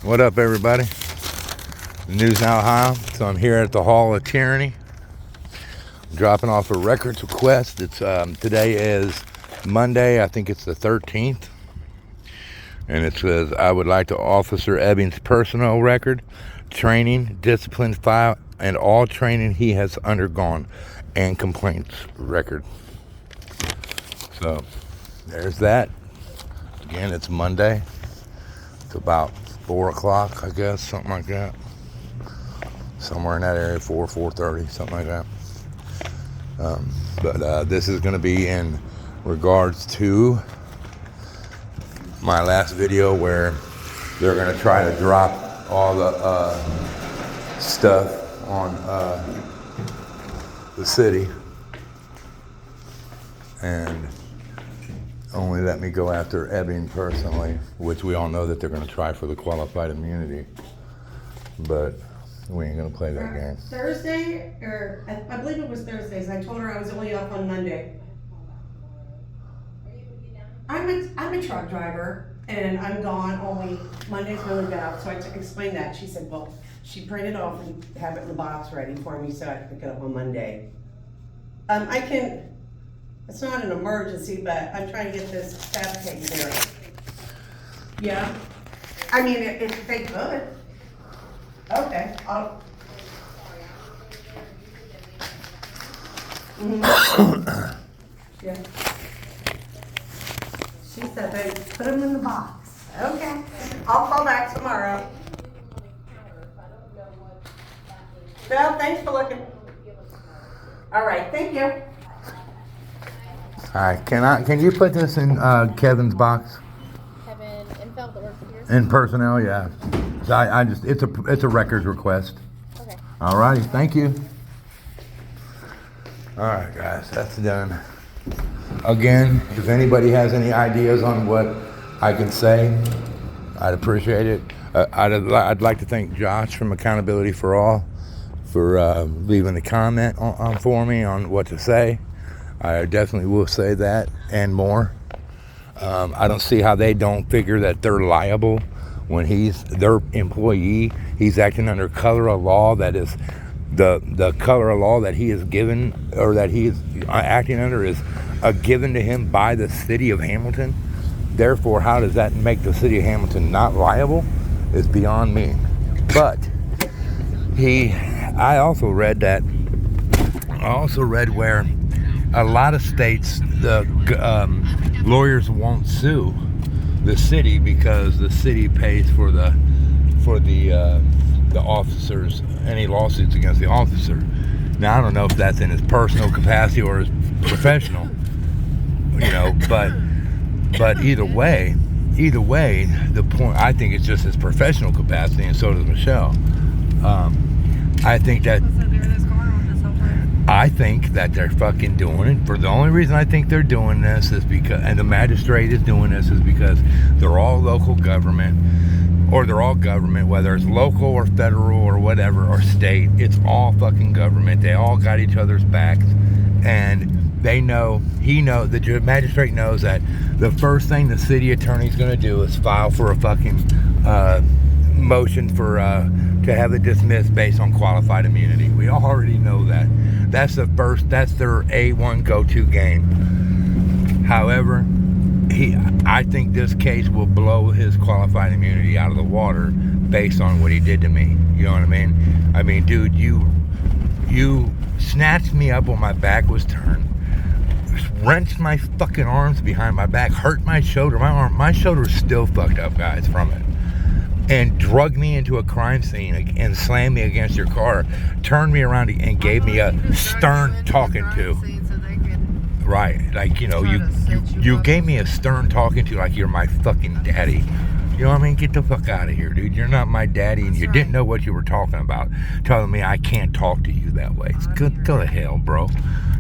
What up, everybody? The News Now Ohio. So I'm here at the Hall of Tyranny, dropping off a records request. It's today is Monday. I think it's the 13th, and it says I would like to Officer Ebbing's personal record, training, discipline file, and all training he has undergone, and complaints record. So there's that. Again, it's Monday. It's about 4 o'clock, I guess, something like that. Somewhere in that area, 4:30, something like that. But this is going to be in regards to my last video where they're going to try to drop all the stuff on the city and only let me go after Ebbing personally, which we all know that they're going to try for the qualified immunity. But we ain't going to play that game. Thursday, or I believe it was Thursdays, I told her I was only off on Monday. I'm a truck driver, and I'm gone only Monday's my only day off, so I explained that. She said, well, she printed off and have it in the box ready for me so I can pick it up on Monday. I can, it's not an emergency, but I'm trying to get this stuff taken care of. Yeah, I mean, if they could. Okay, yeah. She said they put them in the box. Okay, I'll call back tomorrow. Well, thanks for looking. All right, thank you. All right, can you put this in Kevin's box? Kevin Infeld that works here. In personnel, yeah. So I just it's a records request. Okay. All righty, thank you. All right, guys, that's done. Again, if anybody has any ideas on what I can say, I'd appreciate it. I'd like to thank Josh from Accountability for All for leaving the comment on for me on what to say. I definitely will say that and more. I don't see how they don't figure that they're liable when he's their employee. He's acting under color of law that is the color of law that he is given, or that he is acting under, is given to him by the city of Hamilton. Therefore, how does that make the city of Hamilton not liable is beyond me. But I also read where a lot of states, the lawyers won't sue the city because the city pays for the officers, any lawsuits against the officer. Now, I don't know if that's in his personal capacity or his professional, but either way, the point, I think it's just his professional capacity, and so does Michelle. I think that they're fucking doing it for the only reason I think they're doing this is because, and the magistrate is doing this is because they're all local government, or they're all government, whether it's local or federal or whatever, or state. It's all fucking government. They all got each other's backs, and they know, the magistrate knows that the first thing the city attorney's going to do is file for a fucking motion for to have it dismissed based on qualified immunity. We already know that. That's their A1 go-to game. However, I think this case will blow his qualified immunity out of the water based on what he did to me. You know what I mean? I mean, dude, you snatched me up when my back was turned, wrenched my fucking arms behind my back, hurt my shoulder. My shoulder is still fucked up, guys, from it. And drugged me into a crime scene and slammed me against your car, turned me around and gave me a stern talking to. Right, like, you gave me a stern talking to like you're my fucking daddy. You know what I mean? Get the fuck out of here, dude. You're not my daddy, and you didn't know what you were talking about, telling me I can't talk to you that way. It's good. Go to hell, bro.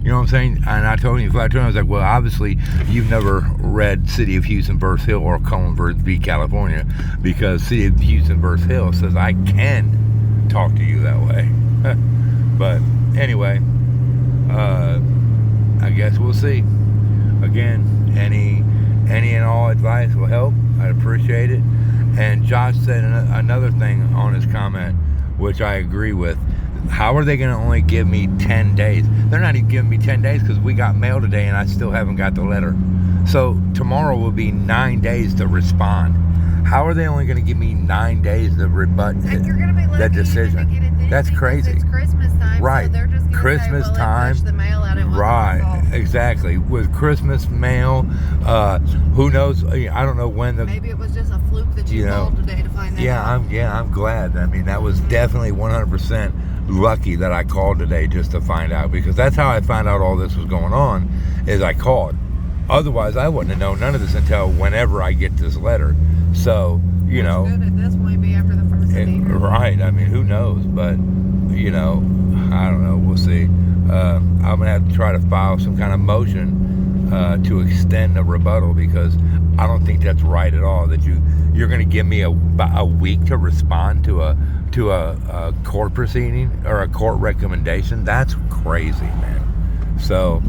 You know what I'm saying? And I told him, I was like, well, obviously, you've never read City of Houston vs. Hill or Cohen v. California, because City of Houston vs. Hill says I can talk to you that way. But anyway, I guess we'll see. Again, any and all advice will help. I'd appreciate it. And Josh said another thing on his comment, which I agree with. How are they going to only give me 10 days? They're not even giving me 10 days because we got mail today and I still haven't got the letter. So tomorrow will be 9 days to respond. How are they only going to give me 9 days to rebut And you're gonna be lucky that decision? even to get it then That's because crazy. It's Christmas time, Right. so they're just gonna Christmas say, well, time. It pushed the mail out. It wasn't Right, my fault. exactly. With Christmas mail, who knows? I don't know when the. Maybe it was just a fluke that you You know, called today to find that Yeah, out. I'm glad. I mean, that was definitely 100% lucky that I called today just to find out, because that's how I found out all this was going on. Is I called. Otherwise, I wouldn't have known none of this until whenever I get this letter. So you know. Good at this point be after the first of the year. Right. I mean, who knows? But, you know, I don't know. We'll see. I'm going to have to try to file some kind of motion to extend the rebuttal, because I don't think that's right at all. That you're going to give me a week to respond to a court proceeding or a court recommendation. That's crazy, man. So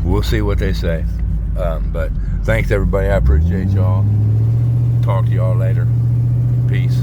we'll see what they say. But thanks, everybody. I appreciate y'all. Talk to y'all later. Peace.